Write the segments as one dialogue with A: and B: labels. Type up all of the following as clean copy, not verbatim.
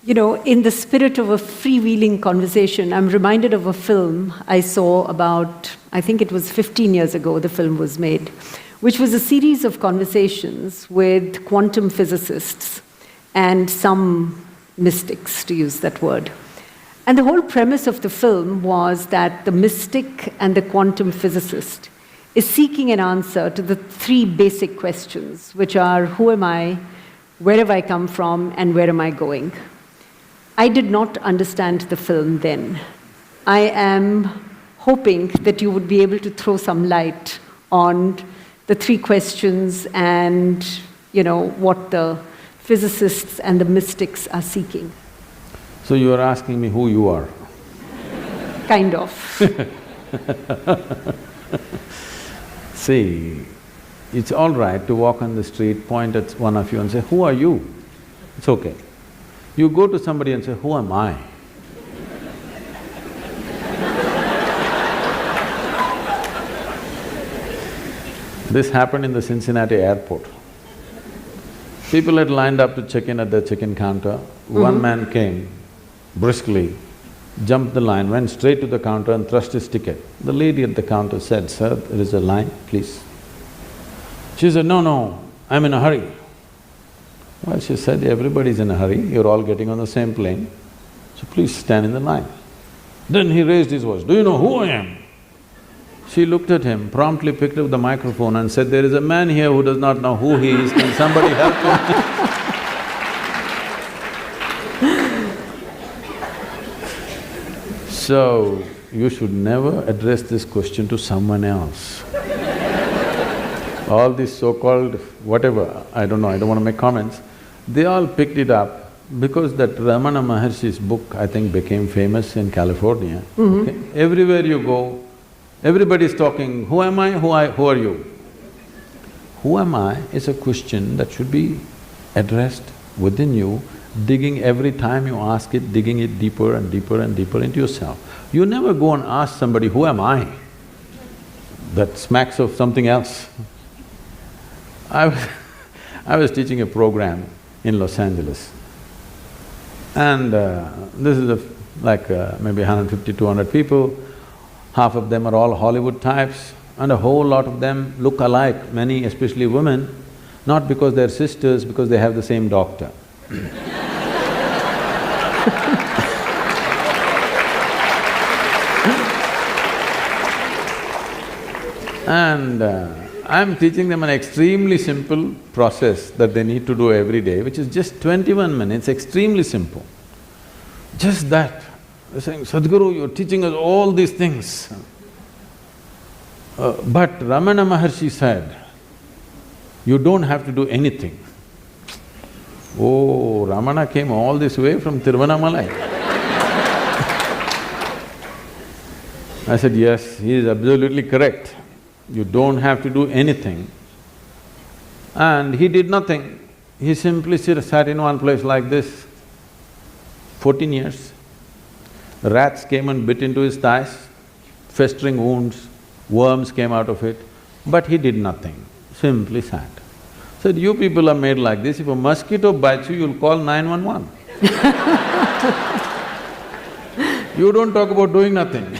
A: You know, in the spirit of a freewheeling conversation, I'm reminded of a film I saw about, I think it was 15 years ago, the film was made, which was a series of conversations with quantum physicists and some mystics, to use that word. And the whole premise of the film was that the mystic and the quantum physicist is seeking an answer to the three basic questions, which are, who am I, where have I come from, and where am I going? I did not understand the film then. I am hoping that you would be able to throw some light on the three questions and, you know, what the physicists and the mystics are seeking.
B: So you are asking me who you are?
A: Kind of.
B: See, it's all right to walk on the street, point at one of you and say, who are you? It's okay. You go to somebody and say, who am I? This happened in the Cincinnati airport. People had lined up to check in at the check-in counter. One man came briskly, jumped the line, went straight to the counter and thrust his ticket. The lady at the counter said, sir, there is a line, please. She said, no, I'm in a hurry. Well, she said, everybody's in a hurry, you're all getting on the same plane, so please stand in the line. Then he raised his voice, do you know who I am? She looked at him, promptly picked up the microphone and said, there is a man here who does not know who he is, can somebody help him? So, you should never address this question to someone else. All these so-called whatever, I don't know, I don't want to make comments, they all picked it up because that Ramana Maharshi's book, I think, became famous in California. Okay? Everywhere you go, everybody's talking, who am I, who are you? Who am I is a question that should be addressed within you, digging every time you ask it, digging it deeper and deeper and deeper into yourself. You never go and ask somebody, who am I? That smacks of something else. I was teaching a program in Los Angeles and this is maybe 150, 200 people. Half of them are all Hollywood types and a whole lot of them look alike, many especially women, not because they're sisters, because they have the same doctor. And I'm teaching them an extremely simple process that they need to do every day, which is just 21 minutes, extremely simple. Just that. They're saying, Sadhguru, you're teaching us all these things. But Ramana Maharshi said, you don't have to do anything. Oh, Ramana came all this way from Tiruvannamalai. I said, yes, he is absolutely correct. You don't have to do anything. And he did nothing. He simply sat in one place like this, 14 years. Rats came and bit into his thighs, festering wounds, worms came out of it, but he did nothing, simply sat. Said, you people are made like this, if a mosquito bites you, you'll call 911. You don't talk about doing nothing.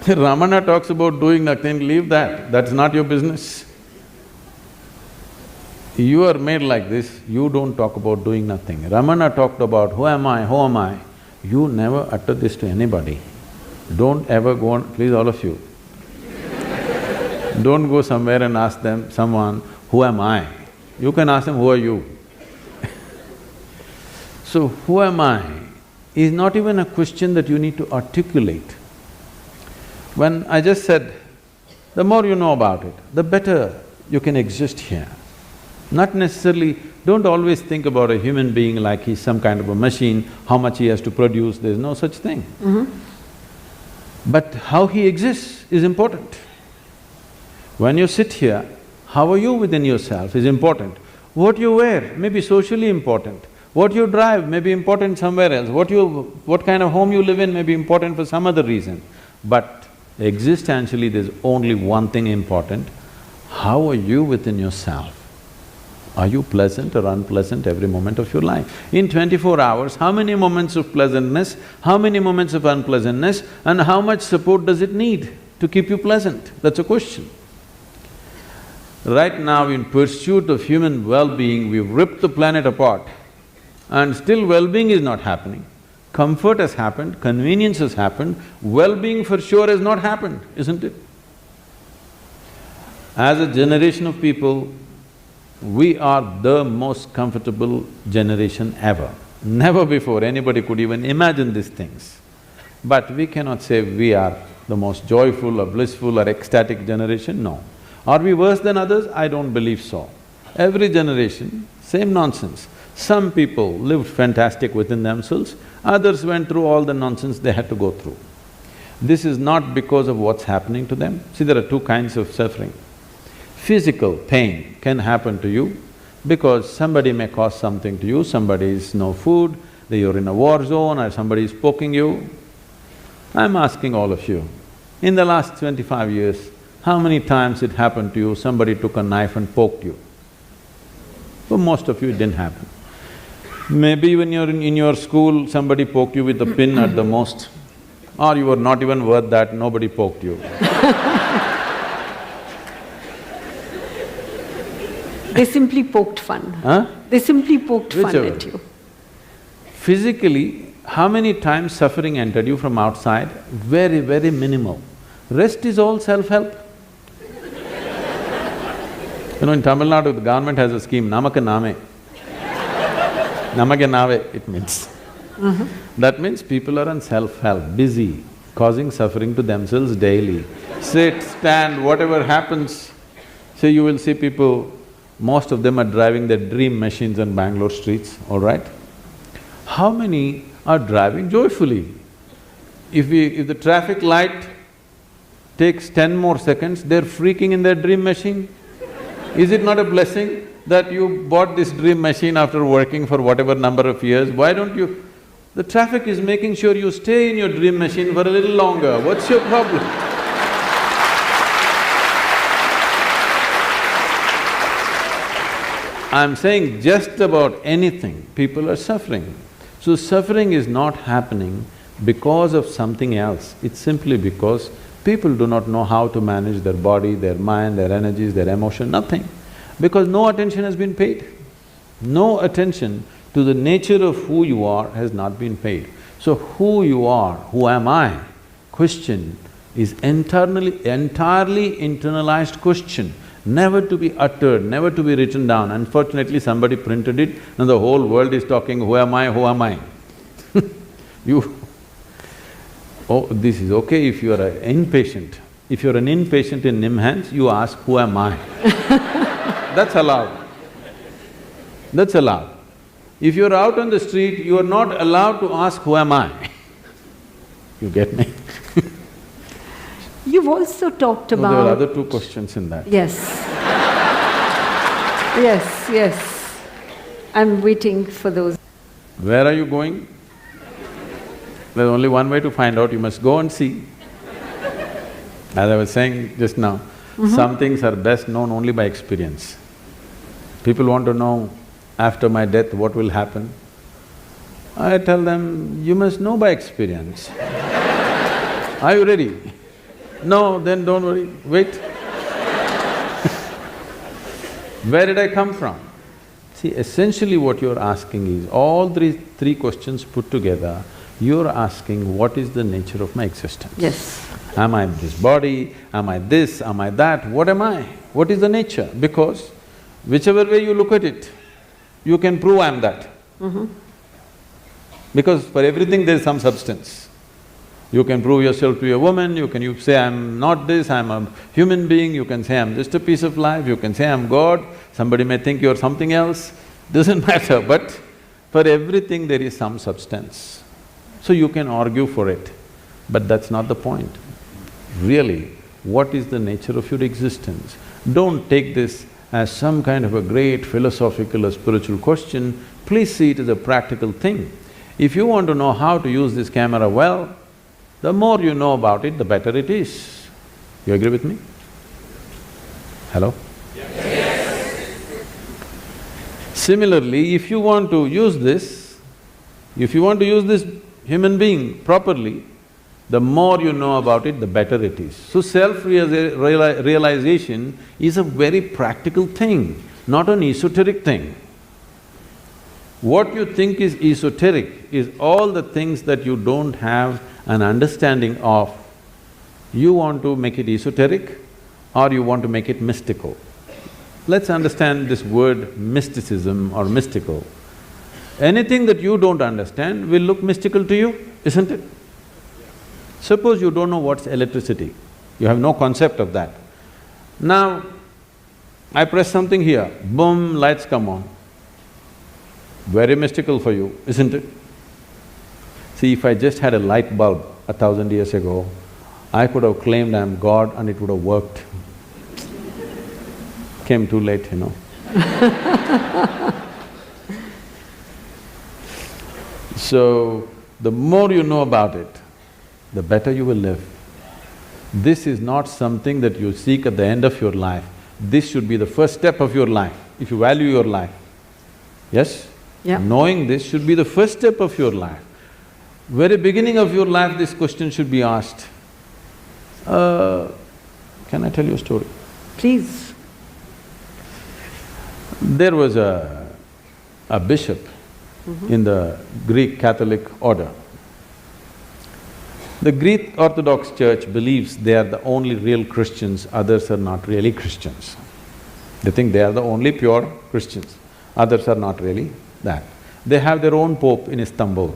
B: Ramana talks about doing nothing, leave that, that's not your business. You are made like this, you don't talk about doing nothing. Ramana talked about, who am I, who am I? You never utter this to anybody. Don't ever go on, please all of you. Don't go somewhere and ask someone, who am I? You can ask them, who are you? So, who am I is not even a question that you need to articulate. When I just said, the more you know about it, the better you can exist here. Not necessarily, don't always think about a human being like he's some kind of a machine, how much he has to produce, there's no such thing. But how he exists is important. When you sit here, how are you within yourself is important. What you wear may be socially important. What you drive may be important somewhere else. What kind of home you live in may be important for some other reason. But existentially, there's only one thing important, how are you within yourself? Are you pleasant or unpleasant every moment of your life? In 24 hours, how many moments of pleasantness, how many moments of unpleasantness, and how much support does it need to keep you pleasant? That's a question. Right now, in pursuit of human well-being, we've ripped the planet apart and still well-being is not happening. Comfort has happened, convenience has happened, well-being for sure has not happened, isn't it? As a generation of people, we are the most comfortable generation ever. Never before anybody could even imagine these things. But we cannot say we are the most joyful or blissful or ecstatic generation, no. Are we worse than others? I don't believe so. Every generation, same nonsense. Some people lived fantastic within themselves, others went through all the nonsense they had to go through. This is not because of what's happening to them. See, there are two kinds of suffering. Physical pain can happen to you because somebody may cause something to you, somebody is no food, you're in a war zone or somebody is poking you. I'm asking all of you, in the last 25 years, how many times it happened to you, somebody took a knife and poked you? For most of you, it didn't happen. Maybe when you're in your school, somebody poked you with a pin at the most, or you were not even worth that, nobody poked you.
A: They simply poked fun.
B: Huh?
A: They simply poked
B: Whichever.
A: fun at you.
B: Physically, how many times suffering entered you from outside? Very, very minimal. Rest is all self-help. You know, in Tamil Nadu, the government has a scheme, Namaka Name. Namake Nave, it means. That means people are on self-help, busy, causing suffering to themselves daily. Sit, stand, whatever happens. So you will see people, most of them are driving their dream machines on Bangalore streets, all right? How many are driving joyfully? If the traffic light takes 10 more seconds, they're freaking in their dream machine. Is it not a blessing that you bought this dream machine after working for whatever number of years? Why don't you… The traffic is making sure you stay in your dream machine for a little longer. What's your problem? I'm saying just about anything, people are suffering. So suffering is not happening because of something else, it's simply because people do not know how to manage their body, their mind, their energies, their emotion, nothing. Because no attention has been paid. No attention to the nature of who you are has not been paid. So who you are, who am I, question is entirely internalized question, never to be uttered, never to be written down. Unfortunately, somebody printed it and the whole world is talking, who am I, who am I? Oh, this is okay if you are an inpatient. If you're an inpatient in NIMHANS, you ask, who am I? That's allowed. That's allowed. If you're out on the street, you are not allowed to ask, who am I? You get me?
A: You've also talked about…
B: There were other two questions in that.
A: Yes. Yes. I'm waiting for those.
B: Where are you going? There's only one way to find out, you must go and see. As I was saying just now, some things are best known only by experience. People want to know, after my death, what will happen? I tell them, you must know by experience. Are you ready? No, then don't worry, wait. Where did I come from? See, essentially what you're asking is, all three questions put together, you're asking, what is the nature of my existence?
A: Yes.
B: Am I this body? Am I this? Am I that? What am I? What is the nature? Because whichever way you look at it, you can prove I'm that. Because for everything there is some substance. You can prove yourself to a woman, you say I'm not this, I'm a human being, you can say I'm just a piece of life, you can say I'm God, somebody may think you're something else, doesn't matter, but for everything there is some substance. So you can argue for it, but that's not the point. Really, what is the nature of your existence? Don't take this as some kind of a great philosophical or spiritual question, please see it as a practical thing. If you want to know how to use this camera well, the more you know about it, the better it is. You agree with me? Hello?
C: Yes.
B: Similarly, if you want to use this human being properly, the more you know about it, the better it is. So self-realization is a very practical thing, not an esoteric thing. What you think is esoteric is all the things that you don't have an understanding of. You want to make it esoteric or you want to make it mystical. Let's understand this word mysticism or mystical. Anything that you don't understand will look mystical to you, isn't it? Suppose you don't know what's electricity, you have no concept of that. Now, I press something here, boom, lights come on. Very mystical for you, isn't it? See, if I just had a light bulb 1,000 years ago, I could have claimed I'm God and it would have worked. Came too late, you know. So, the more you know about it, the better you will live. This is not something that you seek at the end of your life. This should be the first step of your life, if you value your life. Yes?
A: Yeah.
B: Knowing this should be the first step of your life. Very beginning of your life, this question should be asked. Can I tell you a story?
A: Please.
B: There was a bishop in the Greek Catholic order. The Greek Orthodox Church believes they are the only real Christians, others are not really Christians. They think they are the only pure Christians, others are not really that. They have their own pope in Istanbul.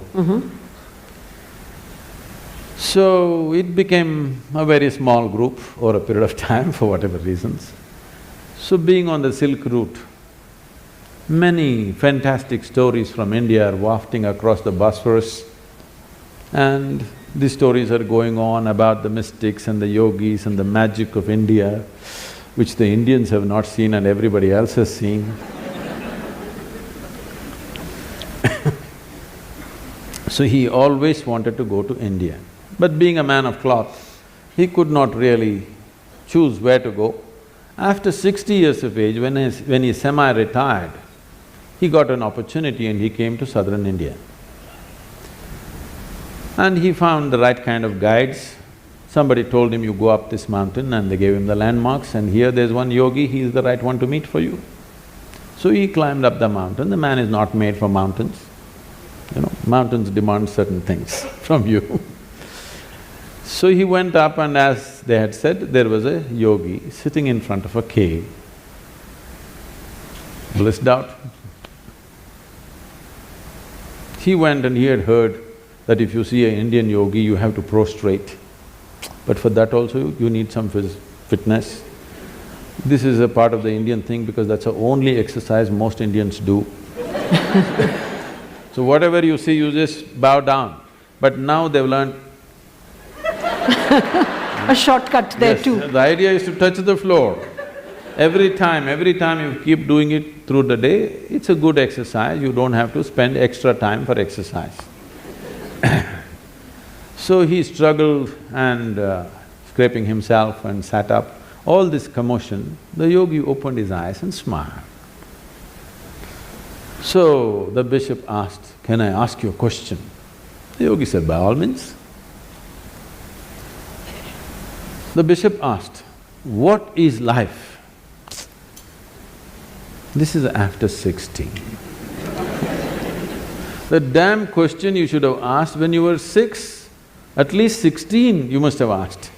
B: So, it became a very small group over a period of time for whatever reasons. So, being on the Silk Route, many fantastic stories from India are wafting across the Bosphorus, and these stories are going on about the mystics and the yogis and the magic of India, which the Indians have not seen and everybody else has seen. So he always wanted to go to India. But being a man of cloth, he could not really choose where to go. After 60 years of age, when he semi-retired, he got an opportunity and he came to southern India. And he found the right kind of guides. Somebody told him, you go up this mountain, and they gave him the landmarks, and here there's one yogi, he is the right one to meet for you. So he climbed up the mountain. The man is not made for mountains. You know, mountains demand certain things from you. So he went up, and as they had said, there was a yogi sitting in front of a cave, blissed out. He went and he had heard that if you see an Indian yogi, you have to prostrate. But for that also, you need some fitness. This is a part of the Indian thing because that's the only exercise most Indians do. So whatever you see, you just bow down. But now they've learned
A: a shortcut there too.
B: The idea is to touch the floor. Every time you keep doing it through the day, it's a good exercise, you don't have to spend extra time for exercise. So he struggled and scraping himself and sat up. All this commotion, the yogi opened his eyes and smiled. So the bishop asked, can I ask you a question? The yogi said, by all means. The bishop asked, what is life? This is after 60. The damn question you should have asked when you were 6, at least 16 you must have asked.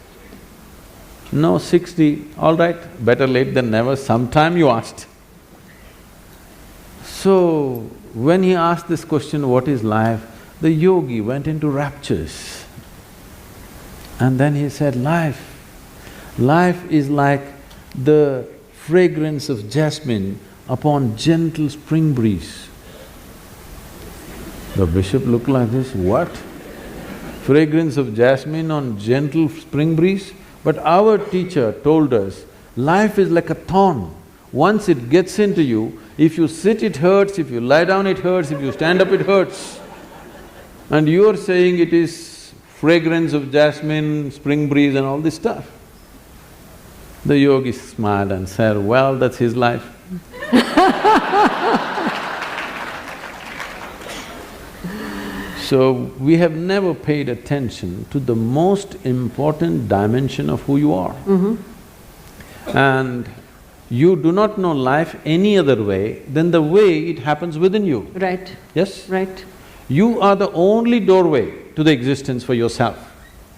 B: No, 60, all right, better late than never, sometime you asked. So, when he asked this question, what is life, the yogi went into raptures. And then he said, life is like the fragrance of jasmine upon gentle spring breeze. The bishop looked like this, what? Fragrance of jasmine on gentle spring breeze? But our teacher told us, life is like a thorn. Once it gets into you, if you sit it hurts, if you lie down it hurts, if you stand up it hurts. And you are saying it is fragrance of jasmine, spring breeze and all this stuff. The yogi smiled and said, well, that's his life. So, we have never paid attention to the most important dimension of who you are. And you do not know life any other way than the way it happens within you.
A: Right.
B: Yes?
A: Right.
B: You are the only doorway to the existence for yourself.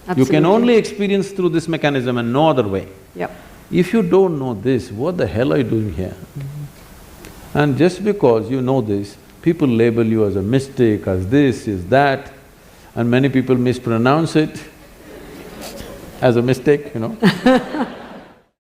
A: Absolutely.
B: You can only experience through this mechanism and no other way.
A: Yep.
B: If you don't know this, what the hell are you doing here? And just because you know this, people label you as a mystic, as this, as that, and many people mispronounce it as a mistake, you know.